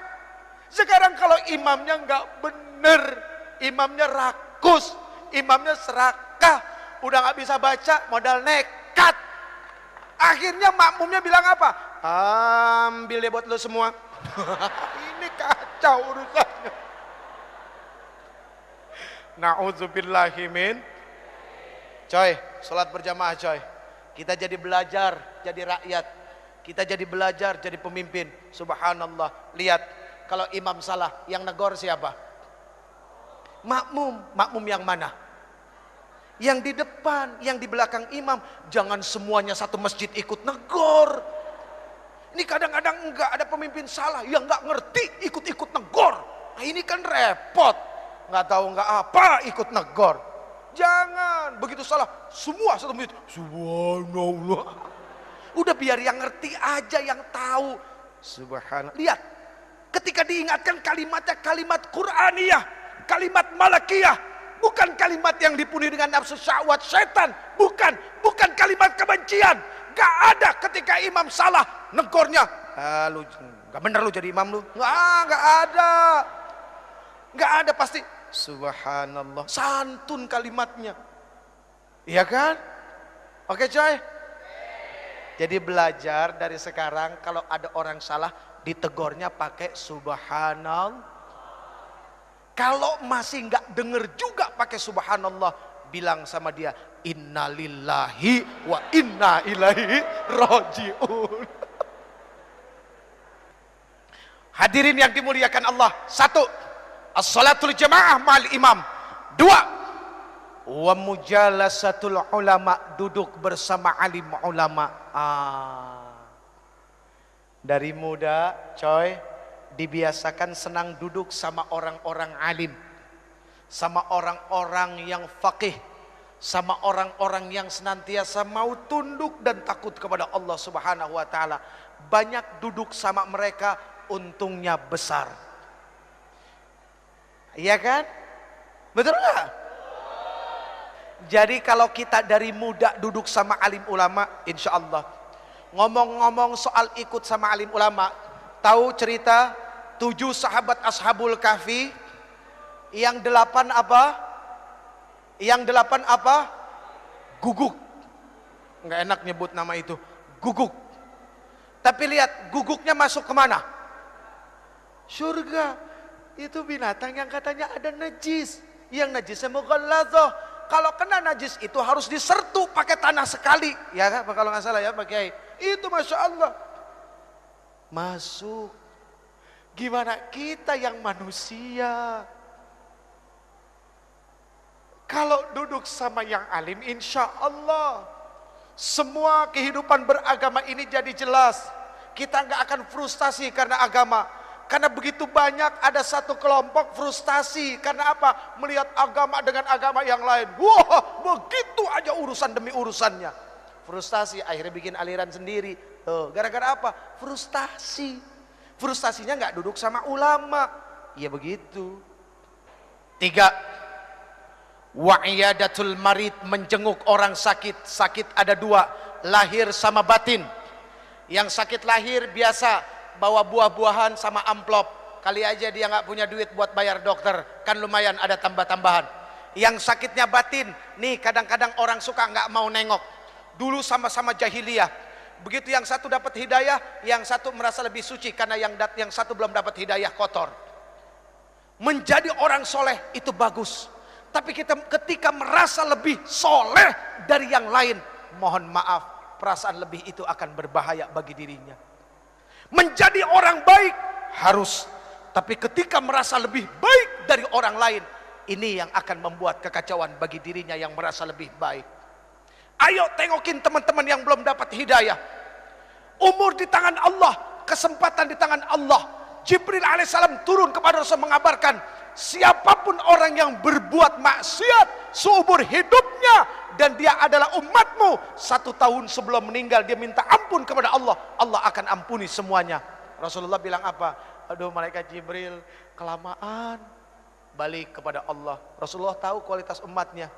Sekarang kalau imamnya enggak benar, imamnya rakus, imamnya serakah, udah nggak bisa baca, modal nekat. Akhirnya makmumnya bilang apa? Ambil deh buat lo semua. Ini kacau urusannya. Na'udzubillahi min. Coy, sholat berjamaah coy. Kita jadi belajar jadi rakyat. Kita jadi belajar jadi pemimpin. Subhanallah. Lihat, kalau imam salah, yang negor siapa? Makmum. Makmum yang mana? Yang di depan, yang di belakang imam. Jangan semuanya satu masjid ikut negor. Ini kadang-kadang enggak, ada pemimpin salah yang enggak ngerti ikut-ikut negor. Nah, ini kan repot. Enggak tahu enggak apa ikut negor. Jangan, begitu salah semua satu masjid. Subhanallah. Udah biar yang ngerti aja, yang tahu. Subhanallah. Lihat, ketika diingatkan kalimatnya kalimat Qur'aniyah, kalimat malakiyah, bukan kalimat yang dipenuhi dengan nafsu syahwat setan, bukan kalimat kebencian. Gak ada ketika imam salah negornya. Lu gak bener lu jadi imam lu. Gak ada pasti. Subhanallah, santun kalimatnya. Iya kan? Oke coy. Jadi belajar dari sekarang, kalau ada orang salah ditegornya pakai subhanallah. Kalau masih nggak denger juga pakai subhanallah, bilang sama dia, innalillahi wa inna ilaihi rajiun. Hadirin yang dimuliakan Allah. 1. As-salatul jamaah ma'al imam. 2. Wa mujalasatul ulama, duduk bersama alim ulama. Dari muda coy dibiasakan senang duduk sama orang-orang alim, sama orang-orang yang faqih, sama orang-orang yang senantiasa mau tunduk dan takut kepada Allah Subhanahu wa taala. Banyak duduk sama mereka, untungnya besar. Iya kan? Betul nggak? Jadi kalau kita dari muda duduk sama alim ulama, insya Allah. Ngomong-ngomong soal ikut sama alim ulama, tahu cerita 7 sahabat Ashabul Kahfi? Yang 8 apa? Yang 8 apa? Guguk. Nggak enak nyebut nama itu. Guguk. Tapi lihat, guguknya masuk kemana? Surga. Itu binatang yang katanya ada najis. Yang najisnya mughalladhah. Kalau kena najis itu harus disertu pakai tanah sekali. Ya kan? Kalau nggak salah ya Pak Kiai. Itu Masya Allah. Masuk. Gimana kita yang manusia? Kalau duduk sama yang alim, insya Allah semua kehidupan beragama ini jadi jelas. Kita nggak akan frustasi karena agama. Karena begitu banyak ada satu kelompok frustasi. Karena apa? Melihat agama dengan agama yang lain. Wah, begitu aja urusan demi urusannya. Frustasi, akhirnya bikin aliran sendiri. Tuh, gara-gara apa? Frustasi. Frustasinya nggak duduk sama ulama. Ya begitu. 3. Wa'iyadatul marid, menjenguk orang sakit. Sakit ada 2, lahir sama batin. Yang sakit lahir biasa bawa buah-buahan sama amplop. Kali aja dia nggak punya duit buat bayar dokter, kan lumayan ada tambah-tambahan. Yang sakitnya batin, nih kadang-kadang orang suka nggak mau nengok. Dulu sama-sama jahiliyah. Begitu yang satu dapat hidayah, yang satu merasa lebih suci karena yang satu belum dapat hidayah, kotor. Menjadi orang soleh itu bagus. Tapi kita ketika merasa lebih soleh dari yang lain, mohon maaf, perasaan lebih itu akan berbahaya bagi dirinya. Menjadi orang baik harus, tapi ketika merasa lebih baik dari orang lain, ini yang akan membuat kekacauan bagi dirinya yang merasa lebih baik. Ayo tengokin teman-teman yang belum dapat hidayah. Umur di tangan Allah, kesempatan di tangan Allah. Jibril alaihissalam turun kepada Rasul mengabarkan, siapapun orang yang berbuat maksiat seumur hidupnya dan dia adalah umatmu, 1 tahun sebelum meninggal dia minta ampun kepada Allah, Allah akan ampuni semuanya. Rasulullah bilang apa? Aduh malaikat Jibril, kelamaan. Balik kepada Allah. Rasulullah tahu kualitas umatnya.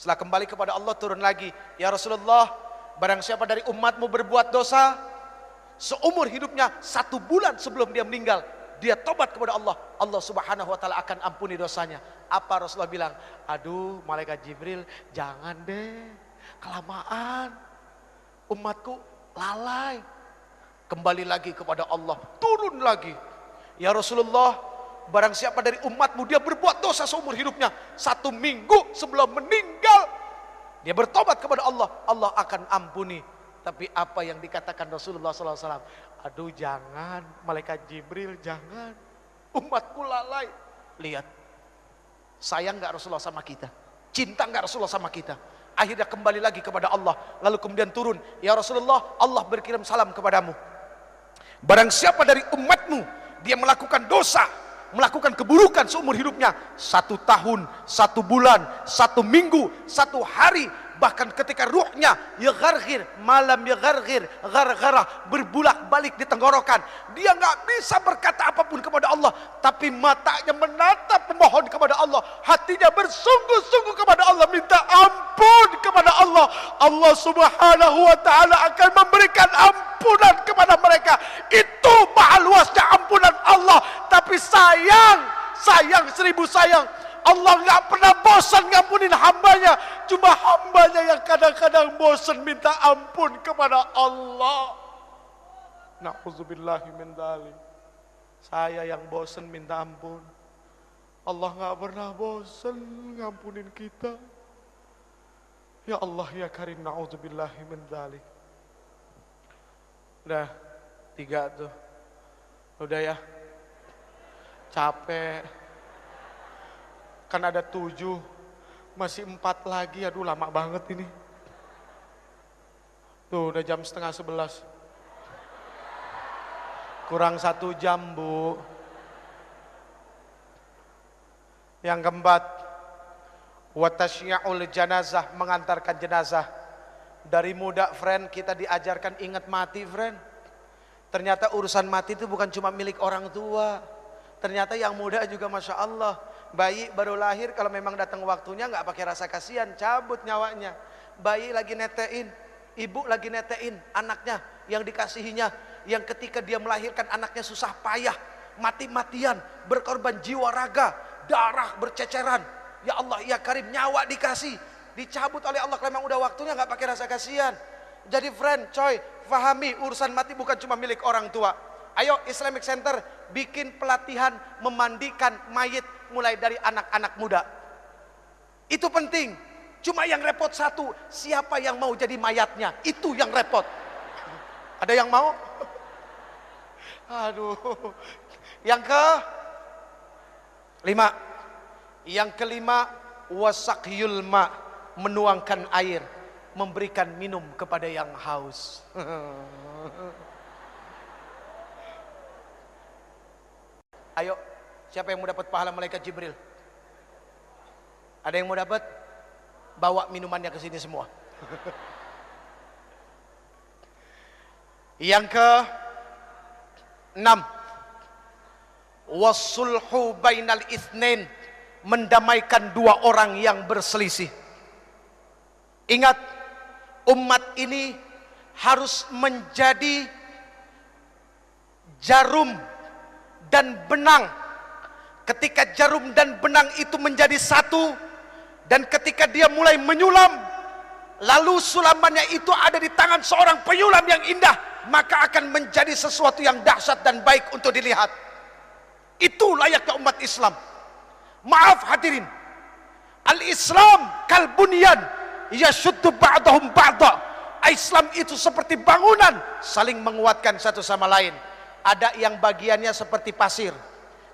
Setelah kembali kepada Allah turun lagi, ya Rasulullah, barang siapa dari umatmu berbuat dosa seumur hidupnya 1 bulan sebelum dia meninggal, dia tobat kepada Allah, Allah Subhanahu wa taala akan ampuni dosanya. Apa Rasulullah bilang? Aduh malaikat Jibril, jangan deh, kelamaan, umatku lalai. Kembali lagi kepada Allah, turun lagi, ya Rasulullah, barang siapa dari umatmu dia berbuat dosa seumur hidupnya 1 minggu sebelum meninggal, dia bertobat kepada Allah, Allah akan ampuni. Tapi apa yang dikatakan Rasulullah SAW, aduh jangan, malaikat Jibril jangan, umatku lalai. Lihat, sayang gak Rasulullah sama kita? Cinta gak Rasulullah sama kita? Akhirnya kembali lagi kepada Allah, lalu kemudian turun, ya Rasulullah, Allah berkirim salam kepadamu. Barang siapa dari umatmu, dia melakukan dosa, melakukan keburukan seumur hidupnya, 1 tahun, 1 bulan, 1 minggu, 1 hari, bahkan ketika ruhnya yagharghir, malam yagharghir, gargarah, berbulak balik di tenggorokan, dia nggak bisa berkata apapun kepada Allah, tapi matanya menatap memohon kepada Allah, hatinya bersungguh-sungguh kepada Allah, minta ampun kepada Allah. Allah Subhanahu wa taala akan memberikan ampunan kepada mereka. Itu maha luasnya ampunan Allah. Tapi sayang 1000 sayang, Allah nggak pernah bosan ngampunin hambanya. Cuma hambanya yang kadang-kadang bosan minta ampun kepada Allah. Na'udzubillahi min dzalik. Saya yang bosan minta ampun, Allah nggak pernah bosan ngampunin kita. Ya Allah ya Karim, na'udzubillahi min dzalik. Udah 3 tuh. Udah ya. Capek. Kan ada 7, masih 4 lagi, aduh lama banget ini. Tuh udah jam setengah 11. Kurang 1 jam Bu. Yang keempat, watasyi'ul janazah, mengantarkan jenazah. Dari muda friend kita diajarkan ingat mati friend. Ternyata urusan mati itu bukan cuma milik orang tua. Ternyata yang muda juga Masya Allah. Bayi baru lahir kalau memang datang waktunya nggak pakai rasa kasihan, cabut nyawanya. Bayi lagi netein, ibu lagi netein anaknya yang dikasihinya, yang ketika dia melahirkan anaknya susah payah, mati-matian, berkorban jiwa raga, darah berceceran. Ya Allah ya Karim, nyawa dikasih, dicabut oleh Allah kalau memang udah waktunya nggak pakai rasa kasihan. Jadi friend, coy, fahami urusan mati bukan cuma milik orang tua. Ayo Islamic Center bikin pelatihan memandikan mayit mulai dari anak-anak muda. Itu penting. Cuma yang repot satu, siapa yang mau jadi mayatnya? Itu yang repot. Ada yang mau? Aduh. Yang ke-5. Yang ke-5, wasakyul ma, menuangkan air, memberikan minum kepada yang haus. Ayo, siapa yang mau dapat pahala malaikat Jibril? Ada yang mau dapat? Bawa minumannya ke sini semua. Yang ke-6, wasulhu bainal itsnain, mendamaikan 2 orang yang berselisih. Ingat, umat ini harus menjadi jarum dan benang. Ketika jarum dan benang itu menjadi satu, dan ketika dia mulai menyulam, lalu sulamannya itu ada di tangan seorang penyulam yang indah, maka akan menjadi sesuatu yang dahsyat dan baik untuk dilihat. Itu layaknya umat Islam. Maaf hadirin, al-Islam kal bunyan yashuddu ba'dahum ba'da. Islam itu seperti bangunan, saling menguatkan satu sama lain. Ada yang bagiannya seperti pasir,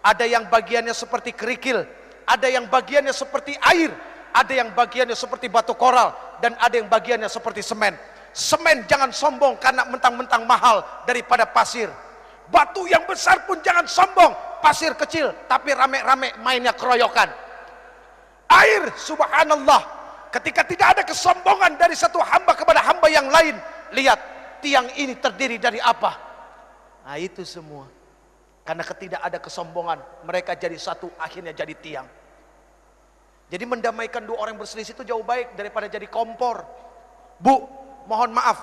ada yang bagiannya seperti kerikil, ada yang bagiannya seperti air, ada yang bagiannya seperti batu koral, dan ada yang bagiannya seperti semen. Semen jangan sombong karena mentang-mentang mahal daripada pasir. Batu yang besar pun jangan sombong, pasir kecil tapi rame-rame mainnya keroyokan. Air, subhanallah, ketika tidak ada kesombongan dari satu hamba kepada hamba yang lain. Lihat, tiang ini terdiri dari apa? Nah itu semua karena ketidak ada kesombongan, mereka jadi satu, akhirnya jadi tiang. Jadi mendamaikan 2 orang berselisih itu jauh baik daripada jadi kompor. Bu, mohon maaf,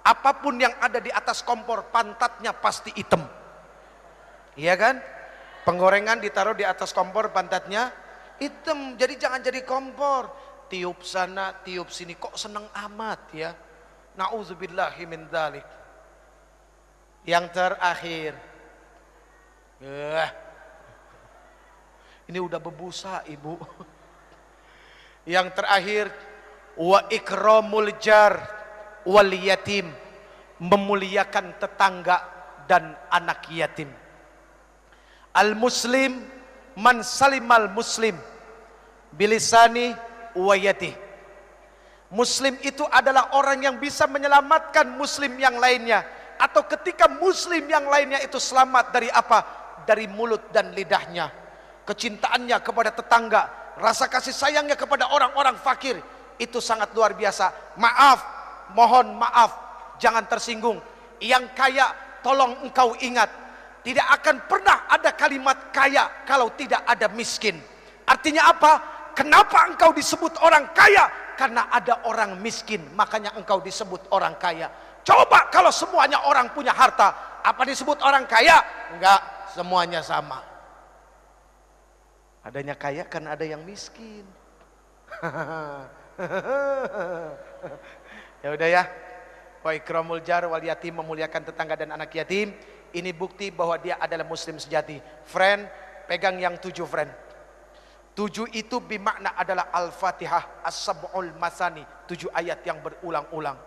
apapun yang ada di atas kompor, pantatnya pasti hitam. Iya kan? Penggorengan ditaruh di atas kompor, pantatnya hitam. Jadi jangan jadi kompor, tiup sana tiup sini, kok seneng amat ya. Na'udzubillahi min dzalik. Yang terakhir, ini udah berbusa ibu. Yang terakhir, wa ikramul jar wal yatim, memuliakan tetangga dan anak yatim. Al muslim man salimal muslim bilisani wa yadihi. Muslim itu adalah orang yang bisa menyelamatkan muslim yang lainnya, atau ketika muslim yang lainnya itu selamat dari apa? Dari mulut dan lidahnya. Kecintaannya kepada tetangga, rasa kasih sayangnya kepada orang-orang fakir, itu sangat luar biasa. Maaf, mohon maaf, jangan tersinggung. Yang kaya tolong engkau ingat, tidak akan pernah ada kalimat kaya kalau tidak ada miskin. Artinya apa? Kenapa engkau disebut orang kaya? Karena ada orang miskin, makanya engkau disebut orang kaya. Coba kalau semuanya orang punya harta, apa disebut orang kaya? Enggak, semuanya sama. Adanya kaya kan ada yang miskin. Ya udah ya. Wa ikramul jar wal yatim, memuliakan tetangga dan anak yatim. Ini bukti bahwa dia adalah muslim sejati. Friend, pegang yang 7 friend. 7 itu bermakna adalah Al-Fatihah As-Sab'ul Masani, 7 ayat yang berulang-ulang.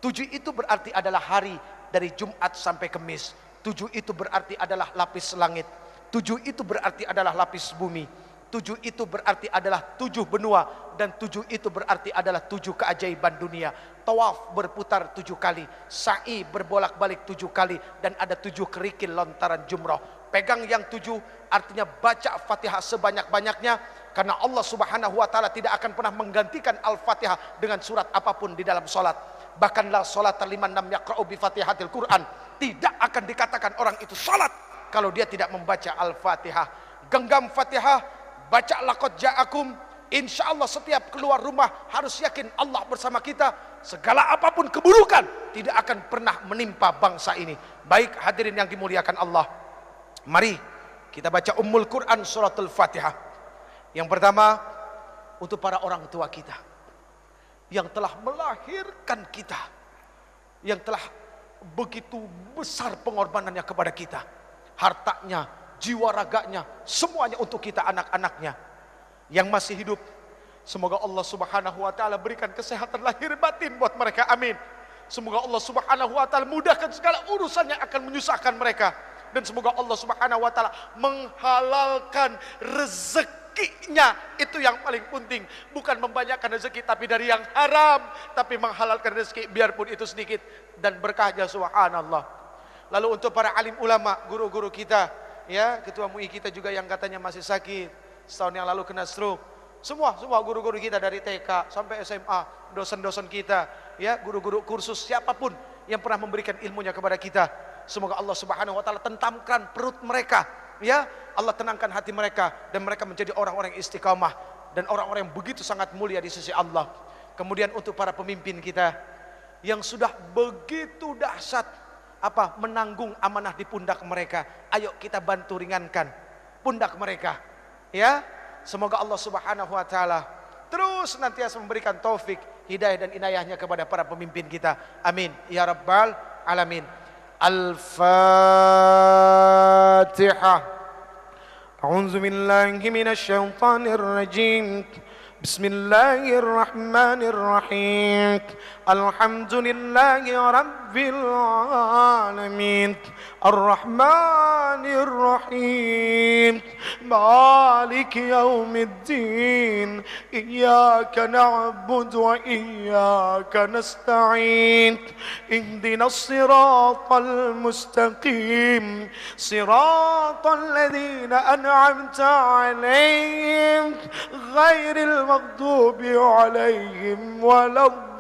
7 itu berarti adalah hari dari Jumat sampai Kamis. 7 itu berarti adalah lapis langit. 7 itu berarti adalah lapis bumi. 7 itu berarti adalah 7 benua. Dan 7 itu berarti adalah 7 keajaiban dunia. Tawaf berputar 7 kali, sa'i berbolak-balik 7 kali, dan ada 7 kerikil lontaran jumrah. Pegang yang 7, artinya baca Fatihah sebanyak-banyaknya, karena Allah Subhanahu wa taala tidak akan pernah menggantikan Al-Fatihah dengan surat apapun di dalam salat. Bahkan la salata liman lam yaqra'u bi Fatihatil Quran, tidak akan dikatakan orang itu salat kalau dia tidak membaca Al-Fatihah. Genggam Fatihah, baca laqad ja'akum. Insyaallah setiap keluar rumah harus yakin Allah bersama kita. Segala apapun keburukan tidak akan pernah menimpa bangsa ini. Baik hadirin yang dimuliakan Allah, mari kita baca Ummul Quran suratul Fatihah. Yang pertama untuk para orang tua kita yang telah melahirkan kita, yang telah begitu besar pengorbanannya kepada kita, hartanya, jiwa raganya, semuanya untuk kita anak-anaknya yang masih hidup. Semoga Allah Subhanahu wa taala berikan kesehatan lahir batin buat mereka, amin. Semoga Allah Subhanahu wa taala mudahkan segala urusan yang akan menyusahkan mereka, dan semoga Allah Subhanahu wa taala menghalalkan rezekinya. Itu yang paling penting, bukan membanyakkan rezeki tapi dari yang haram, tapi menghalalkan rezeki biarpun itu sedikit dan berkahnya, subhanallah. Lalu untuk para alim ulama, guru-guru kita, ya, ketua MUI kita juga yang katanya masih sakit, setahun yang lalu kena stroke. Semua guru-guru kita dari TK sampai SMA, dosen-dosen kita, ya, guru-guru kursus, siapapun yang pernah memberikan ilmunya kepada kita, semoga Allah Subhanahu wa taala tentamkan perut mereka, ya, Allah tenangkan hati mereka, dan mereka menjadi orang-orang yang istiqamah dan orang-orang yang begitu sangat mulia di sisi Allah. Kemudian untuk para pemimpin kita yang sudah begitu dahsyat menanggung amanah di pundak mereka, ayo kita bantu ringankan pundak mereka, ya. Semoga Allah Subhanahu wa taala terus nantiasa memberikan taufik, hidayah dan inayahnya kepada para pemimpin kita, amin ya rabbal alamin. Al-Fatihah. A'udzu billahi minasy syaithanir rajim. Bismillahirrahmanirrahim. Alhamdulillahi rabbil alamin. Ar-Rahmanir Rahim. Maliki yaumiddin. Iyyaka na'budu wa iyyaka nasta'in. Ihdinas siratal mustaqim. Siratal ladzina an'amta 'alaihim ghairil maghdubi 'alaihim waladdallin.